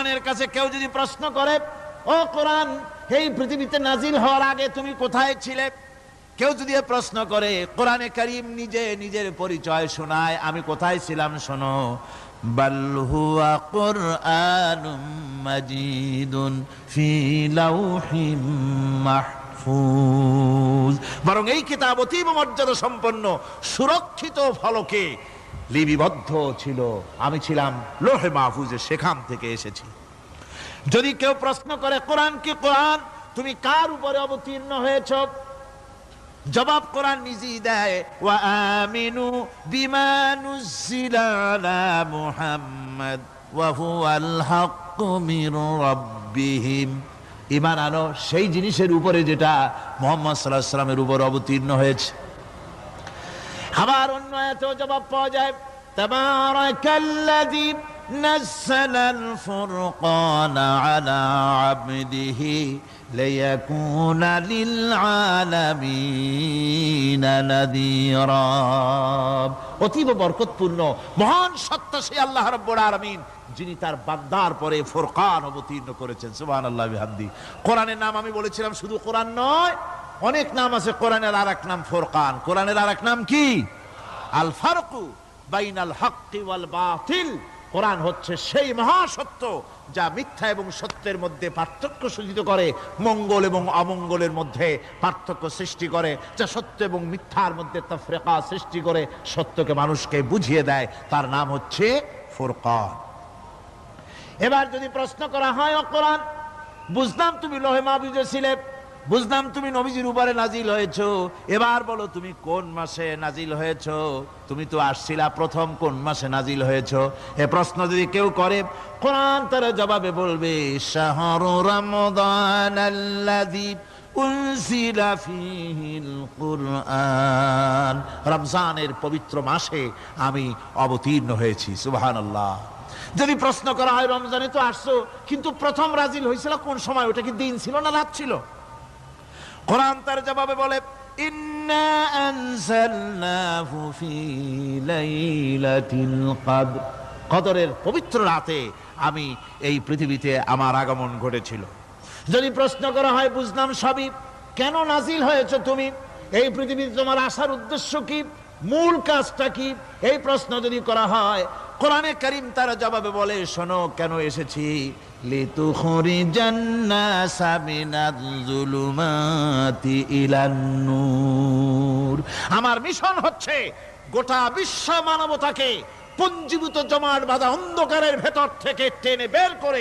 কোরআনের কাছে কেউ যদি প্রশ্ন করে, ও কোরআন, এই পৃথিবীতে নাজিল হওয়ার আগে তুমি কোথায় ছিলে? কেউ যদি প্রশ্ন করে, কোরআনে কারীম নিজে নিজের পরিচয় শোনায়, আমি কোথায় ছিলাম শোনো। বাল হুয়া কুরআনুম মাজিদুন ফি লাউহিম মাহফুজ, বরং এই কিতাব অতীব মর্যাদা সম্পন্ন সুরক্ষিত ফলকে লিপিবদ্ধ ছিল, আমি ছিলাম লৌহে মাহফুজে, সেখান থেকে এসেছি। যদি কেউ প্রশ্ন করে, কোরআন কি কোরআন, তুমি কার উপরে অবতীর্ণ হয়েছ? জবাব কোরআন নিজেই দেয়, ওয়া আমিনু বিমা নুজিলা আলা মুহাম্মাদ ওয়া হুয়াল হাক্কু মির রাব্বিহিম, ঈমান আনো সেই জিনিসের উপরে যেটা মুহাম্মদ সাল্লাল্লাহু আলাইহি ওয়াসাল্লামের উপর অবতীর্ণ হয়েছে। আবার অন্য আয়াতেও জবাব পাওয়া যায়, তাবারাকাল্লাযী নাযালাল ফুরকানা আলা আবদিহি লিয়াকুনা লিল আলামিনা নাযীরা। অতীব বরকতপূর্ণ মহান সত্তা সেই আল্লাহ রাব্বুল আলামিন, যিনি তার বান্দার পরে ফুরকান অবতীর্ণ করেছেন। সুবহানাল্লাহি ওয়া বিহামদিহি। কোরআনের নাম আমি বলেছিলাম শুধু কোরআন নয়, অনেক নাম আছে। কোরআনের আরেক নাম ফুরকান। কোরআনের আরেক নাম কি? আল ফারকু বাইনাল হক্কি ওয়াল বাতিল। কোরআন হচ্ছে সেই মহাসত্য যা মিথ্যা এবং সত্যের মধ্যে পার্থক্য সূচিত করে, মঙ্গল এবং অমঙ্গলের মধ্যে পার্থক্য সৃষ্টি করে, যা সত্য এবং মিথ্যার মধ্যে তাফরিকা সৃষ্টি করে, সত্যকে মানুষকে বুঝিয়ে দেয়। তার নাম হচ্ছে ফুরকান। এবার যদি প্রশ্ন করা হয়, ও কোরআন, বুঝলাম তুমি লৌহে মাহফুজে ছিলে, বুঝলাম তুমি নবীজির উপরে নাজিল হয়েছো, এবার বলো তুমি কোন মাসে নাজিল হয়েছো? তুমি তো আসছিলা প্রথম, কোন মাসে নাজিল হয়েছো? এ প্রশ্ন যদি কেউ করে, কোরআন তার জবাবে বলবে, শাহরু রমাদানাল্লাযী উনজিলা ফীহিল কুরআন, রমজানের পবিত্র মাসে আমি অবতীর্ণ হয়েছি। সুবহানাল্লাহ। যদি প্রশ্ন করা হয়, রমজানে তো আসছো, কিন্তু প্রথম নাজিল হয়েছিল কোন সময়? ওটা কি দিন ছিল না রাত ছিল? কোরআন তার জবাবে বলে, ইন্না আনজালনাহু ফি লাইলাতিল কদর, কদরের পবিত্র রাতে আমি এই পৃথিবীতে আমার আগমন ঘটেছিল। যদি প্রশ্ন করা হয়, বুঝলাম সবই, কেন নাজিল হয়েছে তুমি? এই পৃথিবীতে তোমার আসার উদ্দেশ্য কি? মূল কাজটা কি? এই প্রশ্ন যদি করা হয়, কোরআনে কারীম তার জবাবে বলে, শোনো কেন এসেছি। লিতুখরিজান নাসা মিনাজ যুলুমাতি ইলান নূর, আমার মিশন হচ্ছে গোটা বিশ্ব মানবতাকে পুঞ্জীভূত জমাট বাঁধা অন্ধকারের ভেতর থেকে টেনে বের করে